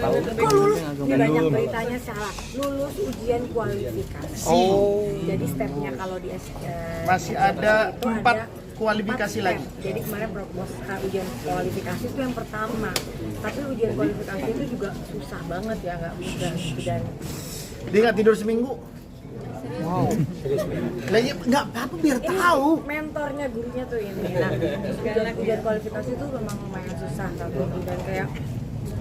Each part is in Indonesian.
Kok lulus? Banyak beritanya salah. Lulus ujian kualifikasi. Jadi stepnya kalau di masih ada 4 kualifikasi lagi. Jadi kemarin propos ujian kualifikasi itu yang pertama. Tapi ujian kualifikasi itu juga susah banget ya, nggak mudah. Dan Dia nggak tidur seminggu. Wow. Lagi nggak apa-apa biar ini tahu. mentornya gurunya tuh ini. Nah, ujian kualifikasi itu memang lumayan susah tapi dan kayak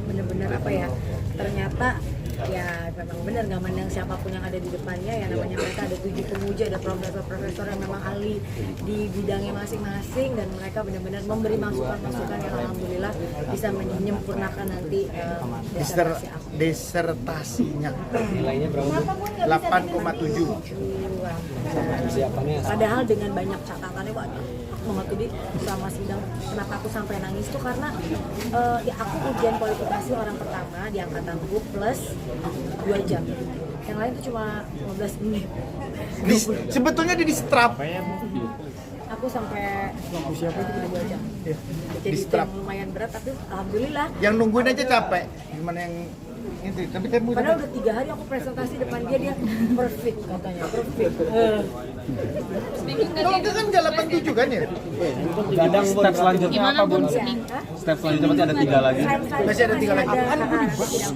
bener-bener apa ya, ternyata ya memang benar nggak mandang siapapun yang ada di depannya ya, namanya mereka ada 7 pemuja, ada profesor-profesor yang memang ahli di bidangnya masing-masing dan mereka benar-benar memberi masukan-masukan yang alhamdulillah bisa menyempurnakan nanti disertasinya. Nilainya berapa? 8,7. Padahal dengan banyak catatannya banyak banget tuh di selama sidang. Kenapa aku sampai nangis tuh karena ya aku ujian kualifikasi orang pertama di angkatanku plus 2 jam. Yang lain tuh cuma 15 menit. Sebetulnya di strap. Aku sampai siapa itu udah 2 jam. Jadi yang lumayan berat tapi alhamdulillah. Yang nungguin aja capek. Gimana yang itu? Tapi kan padahal udah 3 hari aku presentasi depan dia perfect katanya, perfect. Kalau itu kan nggak 87 kan ya? Kadang step selanjutnya apa Bun? Step selanjutnya berarti ada 3 lagi. Masih ada 3 lagi. Ada tidak proposal.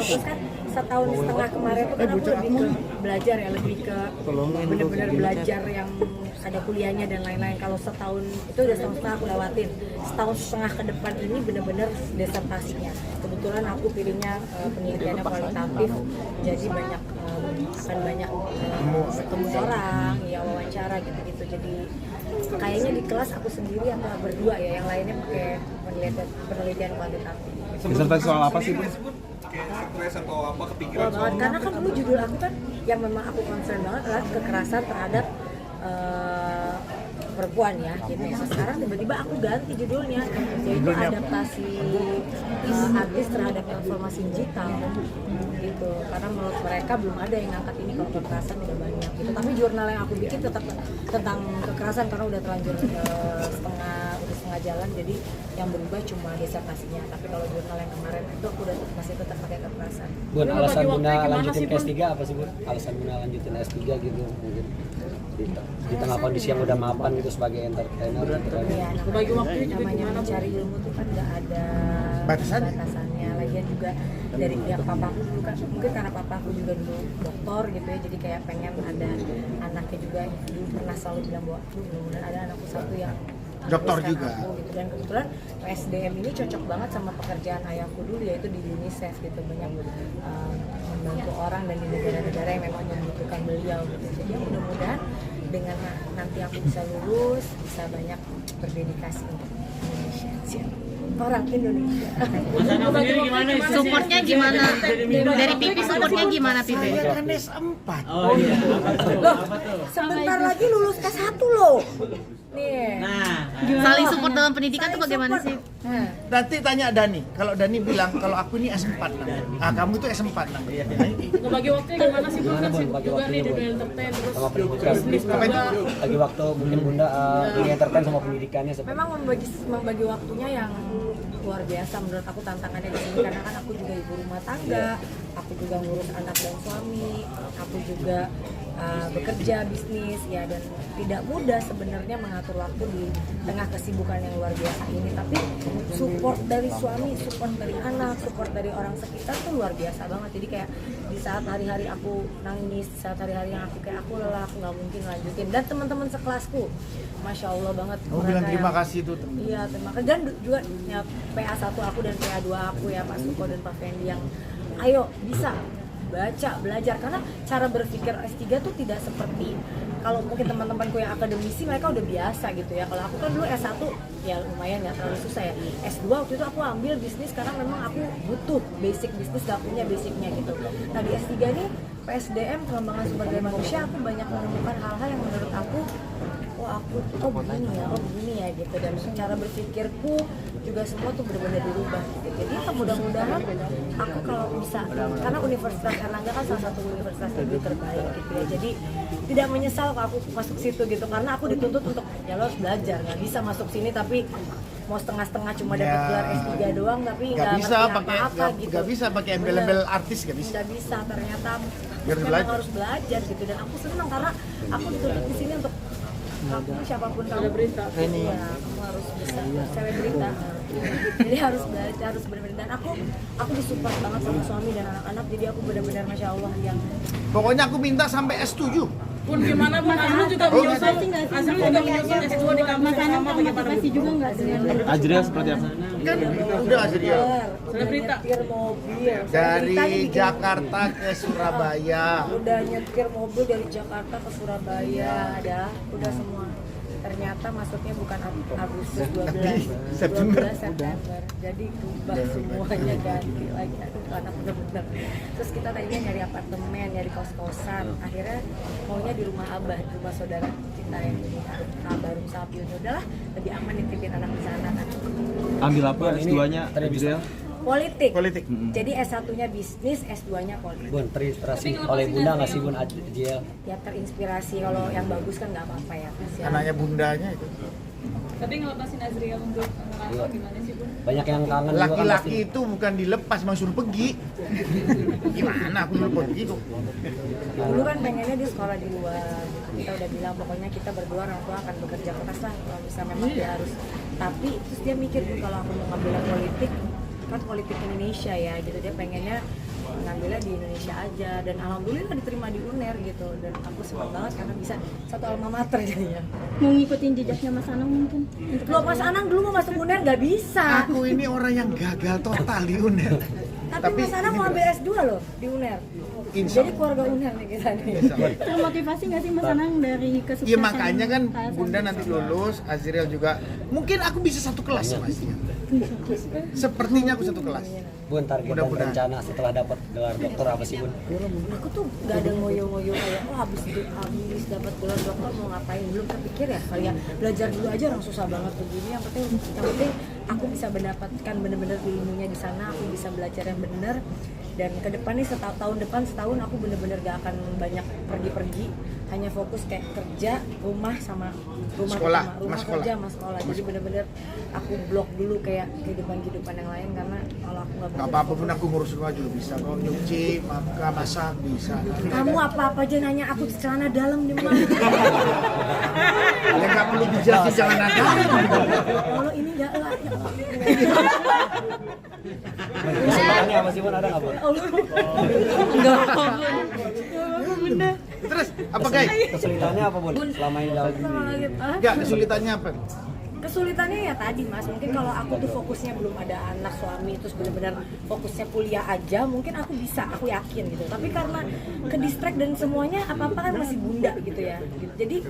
Terus kan setahun setengah kemarin tuh kan aku lebih ke belajar ya, lebih ke benar-benar belajar yang ada kuliahnya dan lain-lain. Kalau setahun itu udah setahun setengah aku lewatin. Setahun setengah ke depan ini benar-benar disertasinya. Kebetulan aku pilihnya penelitiannya kualitatif, jadi banyak akan banyak ketemu orang, ya wawancara gitu-gitu. Jadi kayaknya di kelas aku sendiri atau berdua ya, yang lainnya pakai penelitian kualitatif. Disertasi soal apa sih Bun? Stres atau apa kepikiran soal Karena kan dulu judul aku kan yang memang aku concern banget adalah kekerasan terhadap perempuan ya, gitu. Nah, sekarang tiba-tiba aku ganti judulnya, yaitu adaptasi artis terhadap transformasi digital, gitu. Karena menurut mereka belum ada yang ngangkat ini, kalau kekerasan udah banyak, gitu. Tapi jurnal yang aku bikin tetap tentang kekerasan karena udah terlanjur setengah jalan, jadi yang berubah cuma disertasinya. Tapi kalau jurnal yang kemarin itu aku udah masih tetap pakai kekerasan. Bun, alasan Bunda lanjutin ke S3 apa sih Bun? Alasan Bunda lanjutin S3 gitu mungkin di tengah kondisi yang udah mapan gitu sebagai entertainer gitu kan. Iya, bagi waktu namanya mencari ilmu tuh kan nggak ada batasannya. Lagian juga dari pihak papaku dulu kan, mungkin karena papaku juga dulu dokter gitu ya, jadi kayak pengen ada anaknya juga. Dulu pernah selalu bilang bahwa mudah-mudahan ada anakku satu yang dokter juga aku, gitu. Dan kebetulan PSDM ini cocok banget sama pekerjaan ayahku dulu, yaitu di UNICEF gitu, banyak membantu orang dan di negara-negara yang memang membutuhkan beliau gitu. Jadi mudah-mudahan dengan nanti aku bisa lulus, bisa banyak berdedikasi untuk Indonesia, orang Indonesia. Supportnya gimana? Dari Pipi supportnya gimana Pipi? Saya kan S4. Loh, sebentar lagi lulus S1 loh. Nih. Nah, saling support dalam pendidikan tuh bagaimana sih? Nanti tanya Dani. Kalau Dani bilang kalau aku ini S4 namanya. Kamu itu S4 namanya. Ngebagi waktunya gimana sih Bun? Kan sibuk juga nih di dunia entertain, terus Sama pendidikan. bisnis juga. Lagi waktu mungkin Bunda ini entertain sama pendidikannya seperti Memang membagi waktunya yang luar biasa menurut aku tantangannya di sini, karena kan aku juga ibu rumah tangga, aku juga ngurus anak dan suami, aku juga bekerja bisnis ya, dan tidak mudah sebenarnya mengatur waktu di tengah kesibukan yang luar biasa ini. Tapi support dari suami, support dari anak, support dari orang sekitar tuh luar biasa banget. Jadi kayak di saat hari-hari aku nangis, di saat hari-hari yang aku kayak aku lelah, aku nggak mungkin lanjutin, dan teman-teman sekelasku Masya Allah banget. Aku bilang terima kasih tuh. Iya, terima kasih. Dan juga ya, PA1 aku dan PA2 aku ya, Pak Suko dan Pak Fendi, yang ayo bisa baca, belajar. Karena cara berpikir S3 tuh tidak seperti kalau mungkin teman-temanku yang akademisi, mereka udah biasa gitu ya. Kalau aku kan dulu S1 ya lumayan, nggak terlalu susah ya. S2 waktu itu aku ambil bisnis karena memang aku butuh basic bisnis, gak punya basicnya gitu. Nah di S3 ini PSDM, pengembangan sumber daya manusia, aku banyak menemukan hal-hal yang menurut aku begini ya gitu, dan cara berpikirku juga semua tuh benar-benar dirubah gitu. Jadi ya mudah-mudahan aku kalau bisa, karena Universitas Airlangga kan salah satu universitas negeri terbaik gitu ya, jadi tidak menyesal kalau aku masuk situ gitu, karena aku dituntut untuk ya lo harus belajar, nggak bisa masuk sini tapi mau setengah-setengah cuma dapat gelar S3 doang tapi nggak bisa ngerti pakai apa-apa gitu. nggak bisa pakai embel-embel artis, nggak bisa. Nggak bisa, ternyata Harus memang belajar. harus belajar gitu, dan aku senang karena aku dituntut di sini untuk kamu siapapun kamu Berita. ya kamu harus bisa cewek berita, jadi harus belajar, harus benar-benar, dan aku disupport banget sama suami dan anak-anak, jadi aku benar-benar masya Allah yang Pokoknya aku minta sampai S7. Pun gimana pun Azril juga menyusul, Azril juga menyusul S2 di kampus yang sama bagaimana pun. juga nggak dengan Azril seperti apa? Kan udah Azriel. udah nyetir mobil Dari Beritanya bikin- Jakarta ke Surabaya. udah nyetir mobil dari Jakarta ke Surabaya, udah semua. Ternyata masuknya bukan Agustus 12, September. 12 September. Jadi berubah semuanya, ganti lagi. Aduh, anak bener-bener. Terus kita tadinya nyari apartemen, nyari kos-kosan. Akhirnya maunya di rumah Abah, di rumah saudara kita yang di Abah Rum Sapiun. Udahlah, lebih aman nitipin anak di sana kan. Ambil apa Ini S2-nya tadi bisa. Azriel? Politik. Jadi S1-nya bisnis, S2-nya politik. Bun, terinspirasi oleh Bunda nggak sih Bun Azriel? Ya terinspirasi, kalau yang bagus kan nggak apa-apa ya. Kasihan. Anaknya bundanya itu. Tapi ngelepasin Azriel untuk ngerantau gimana sih Bun? Banyak yang kangen juga kan Laki-laki pasti. itu bukan dilepas, memang suruh pergi. Gimana aku suruh pergi tuh? Dulu kan pengennya dia sekolah di luar, kita udah bilang pokoknya kita berdua orang tua akan bekerja keras lah kalau bisa memang dia harus. Tapi terus dia mikir tuh kalau aku mau ngambil politik, kan politik Indonesia ya gitu, dia pengennya ngambilnya di Indonesia aja, dan alhamdulillah diterima di UNER gitu, dan aku senang banget karena bisa satu alma mater jadinya. Mau ngikutin jejaknya Mas Anang mungkin? Loh Mas Anang dulu mau masuk UNER nggak bisa, Aku ini orang yang gagal total di UNER. tapi Mas Anang mau ambil S2 loh di UNER. Insya Jadi keluarga UNER nih kita nih. Termotivasi nggak sih Mas Anang dari kesuksesan? Iya makanya kan KSM? Bunda nanti lulus, Azriel juga. Mungkin aku bisa satu kelas sama dia. Sepertinya aku satu kelas. Bun, target dan Mudah-mudahan. rencana setelah dapat gelar dokter apa sih Bun? Aku tuh gak ada ngoyo-ngoyo kayak habis dapat gelar dokter mau ngapain, belum terpikir ya kali ya, belajar dulu aja, orang susah banget begini. Yang penting aku bisa mendapatkan bener-bener ilmunya di sana, aku bisa belajar yang bener, dan ke depan nih setahun aku bener-bener gak akan banyak pergi-pergi, hanya fokus kayak kerja, rumah Sekolah, rumah sekolah. kerja sama sekolah. Jadi bener-bener aku blok dulu kayak kehidupan yang lain, karena kalau aku Gak apa-apa pun aku ngurus rumah juga bisa. Kalau nyuci, masak bisa. kamu apa-apa aja nanya aku celana dalam di mana. Ya nggak perlu dijelasin jangan ada. Kalau ini enggak lah. Kesulitannya apa sih Bun? Ada nggak Bun? Terus apa guys? Kesulitannya apa Bun? Selama ini dalam Enggak, kesulitannya apa? Kesulitannya ya tadi Mas, mungkin kalau aku tuh fokusnya belum ada anak, suami, terus benar-benar fokusnya kuliah aja, mungkin aku bisa, aku yakin gitu. Tapi karena ke distract dan semuanya apa-apa kan masih bunda gitu ya. Jadi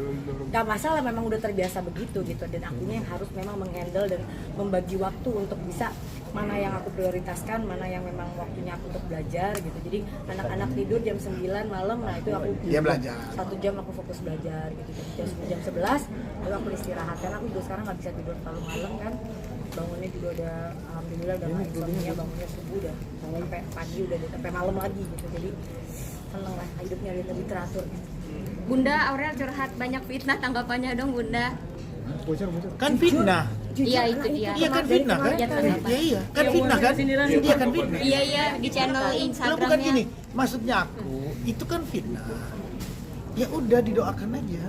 gak masalah, memang udah terbiasa begitu gitu, dan akunya yang harus memang menghandle dan membagi waktu untuk bisa mana yang aku prioritaskan, mana yang memang waktunya aku untuk belajar gitu. Jadi anak-anak tidur jam 9 malam, nah itu aku Dia belajar. 1 jam aku fokus belajar gitu. Jam 11 lalu aku istirahat, karena aku juga sekarang nggak bisa tidur terlalu malam kan. Bangunnya juga udah alhamdulillah udah nggak insomnia, bangunnya subuh udah sampai pagi, udah sampai malam lagi gitu. Jadi seneng lah, hidupnya lebih teratur gitu. Bunda Aurel curhat banyak fitnah, tanggapannya dong Bunda. Kan fitnah. Iya itu dia. Iya kan fitnah kan? Iya, tanggapan. Iya kan fitnah kan? Iya kan fitnah. Iya di channel Lo bukan Instagramnya. gini, maksudnya aku itu kan fitnah. Ya udah didoakan aja.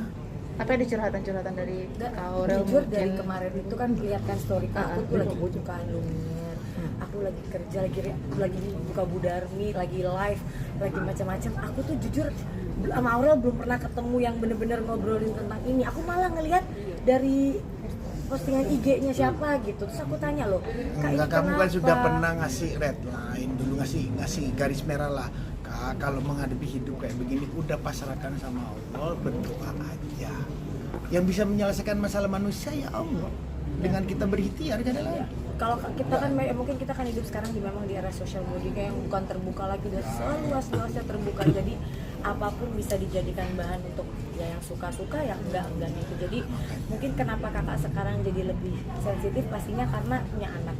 Apa ada curhatan-curhatan dari Kak Aurel? jujur dari kemarin itu kan lihat kan story aku tuh lagi bukaan Lumiere, aku lagi kerja, lagi buka Budarmi, lagi live, lagi macam-macam. Aku tuh jujur sama Aurel belum pernah ketemu yang bener-bener ngobrolin tentang ini. Aku malah ngelihat dari postingan IG-nya siapa gitu. Terus aku tanya loh, Kak, ini Enggak, kamu kan kenapa? sudah pernah ngasih red line dulu, ngasih garis merah lah. Kak, kalau menghadapi hidup kayak begini udah pasrahkan sama Allah, berdoa aja. Yang bisa menyelesaikan masalah manusia ya Allah. Dengan kita berikhtiar kan lagi. Kalau kita kan mungkin kita kan hidup sekarang memang di era sosial media yang bukan terbuka lagi, udah seluas-luasnya terbuka. Jadi apapun bisa dijadikan bahan untuk ya yang suka-suka, yang enggak gitu. Jadi mungkin kenapa kakak sekarang jadi lebih sensitif pastinya karena punya anak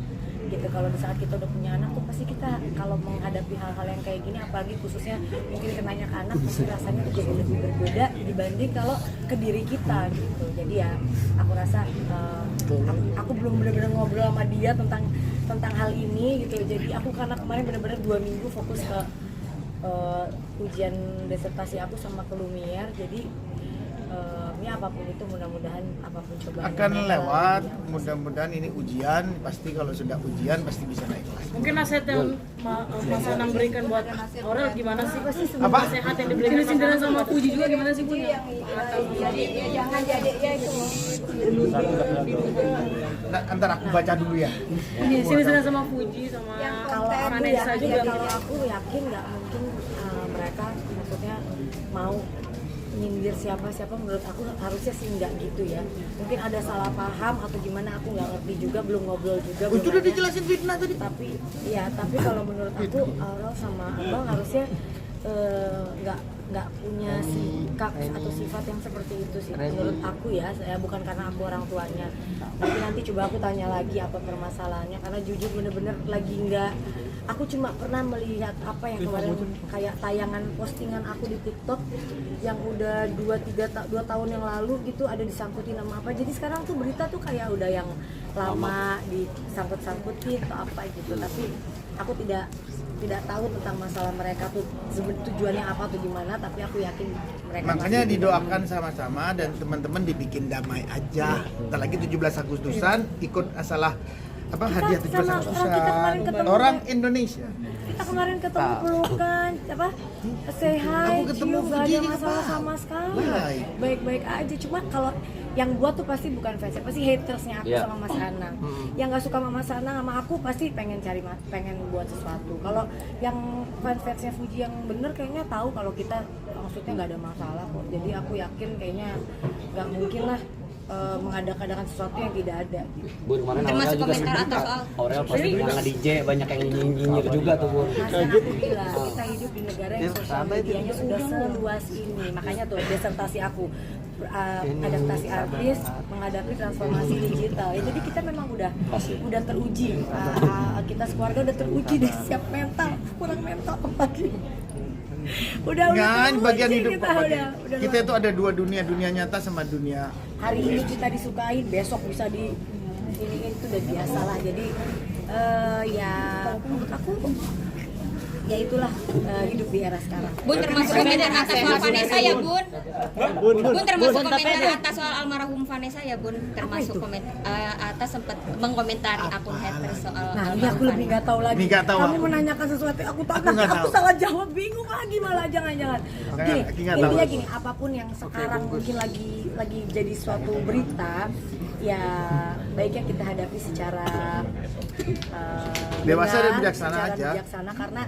gitu. Kalau di saat kita udah punya anak tuh pasti kita kalau menghadapi hal-hal yang kayak gini, apalagi khususnya mungkin kenanya ke anak, pasti rasanya tuh jadi lebih berbeda dibanding kalau ke diri kita gitu. Jadi ya aku rasa aku belum benar-benar ngobrol sama dia tentang hal ini gitu. Jadi aku karena kemarin benar-benar 2 minggu fokus ke ujian disertasi aku sama ke Lumiere. Jadi ya apapun itu mudah-mudahan apapun cobaan Akan lewat, mudah-mudahan ini ujian, pasti kalau sudah ujian pasti bisa naik kelas. Mungkin nasihat yang Mas Anang berikan buat Aurel gimana sih? Apa? Nasihat yang diberikan sindiran sama Puji juga gimana sih Bun? jangan jadi ya itu. Nah, antar aku baca dulu ya. Sindiran sama Puji sama Kalau aku Vanessa yakin, juga. kalau aku yakin nggak mungkin mereka maksudnya mau nyindir siapa-siapa. Menurut aku harusnya sih nggak gitu ya. Mungkin ada salah paham atau gimana, aku nggak ngerti juga, belum ngobrol juga. Oh, itu udah dijelasin fitnah tadi. Tapi kalau menurut aku Aurel sama Abang harusnya nggak punya sikap atau sifat yang seperti itu sih menurut aku ya. Saya bukan karena aku orang tuanya, tapi nanti coba aku tanya lagi apa permasalahannya, karena jujur bener-bener lagi nggak. Aku cuma pernah melihat apa yang kemarin kayak tayangan postingan aku di TikTok yang udah 2 tahun yang lalu gitu, ada disangkutin sama apa. Jadi sekarang tuh berita tuh kayak udah yang lama disangkut-sangkutin atau apa gitu. Tapi aku tidak tahu tentang masalah mereka tuh tujuannya apa atau gimana, tapi aku yakin mereka Makanya pasti didoakan sama-sama dan teman-teman dibikin damai aja. Entar lagi 17 Agustusan ikut asalah hadiah 17 sama Agustusan. kita kemarin ketemu Orang Indonesia. kita kemarin ketemu pelukan say hi, Aku ketemu cium, gak Fuji ada juga, masalah Pak. sama sekali, Baik. baik-baik aja. Cuma kalau yang buat tuh pasti bukan fansnya, pasti hatersnya aku sama Mas Anang. Yang nggak suka sama Mas Anang sama aku pasti pengen buat sesuatu. Kalau yang fansnya Fuji yang bener kayaknya tahu kalau kita maksudnya nggak ada masalah kok. Jadi aku yakin kayaknya nggak mungkin lah mengadakan sesuatu yang tidak ada. Bun, kemarin Termasuk Aurel juga komentar sempat atas soal Aurel pasti bilang DJ banyak yang nyinyir juga tuh Bun. Mas kan aku bilang kita hidup di negara yang sosial medianya sudah seluas ini. Makanya tuh disertasi aku adaptasi artis menghadapi transformasi digital. Ya, jadi kita memang udah teruji. Kita sekeluarga udah teruji deh, siap mental, kurang mental lagi. Udah Bagian hidup kita, udah kita itu ada 2 dunia nyata sama dunia. hari ini kita disukain, besok bisa ini itu udah biasa lah. Jadi ya menurut aku ya itulah hidup di era sekarang. Bun, termasuk komentar atas soal Vanessa ya Bun. Bun termasuk komentar atas soal almarhum Vanessa ya Bun. Termasuk komentar atas sempat mengomentari akun haters soal Nah ini aku lebih nggak tahu lagi. Ini nggak tahu Kamu aku. menanyakan sesuatu aku tak nggak aku tahu. salah jawab, bingung lagi malah. Jangan. Gini, Aki nggak tahu. intinya gini, apapun yang sekarang mungkin lagi jadi suatu berita, ya baiknya kita hadapi secara Dewasa dan benar, bijaksana secara aja. bijaksana, karena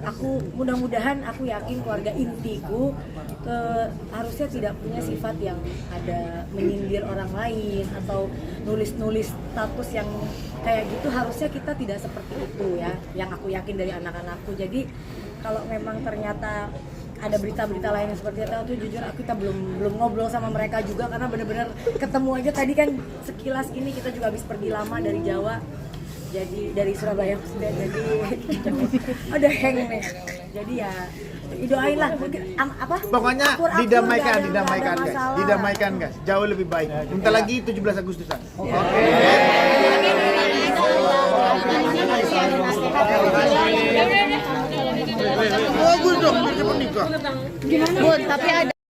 aku mudah-mudahan aku yakin keluarga intiku harusnya tidak punya sifat yang ada menyindir orang lain atau nulis-nulis status yang kayak gitu. Harusnya kita tidak seperti itu ya, yang aku yakin dari anak-anakku. Jadi kalau memang ternyata ada berita-berita lain yang seperti itu, tuh jujur kita belum ngobrol sama mereka juga, karena benar-benar ketemu aja tadi kan sekilas ini. Kita juga habis pergi lama dari Jawa, jadi dari Surabaya maksudnya, jadi ada hang nih. Jadi ya didoain lah Pokoknya akur-akur, didamaikan, nggak ada masalah. didamaikan guys. Jauh lebih baik. Bentar lagi 17 Agustusan. Oke. Bagus dong, kita menikah. Bun, tapi ada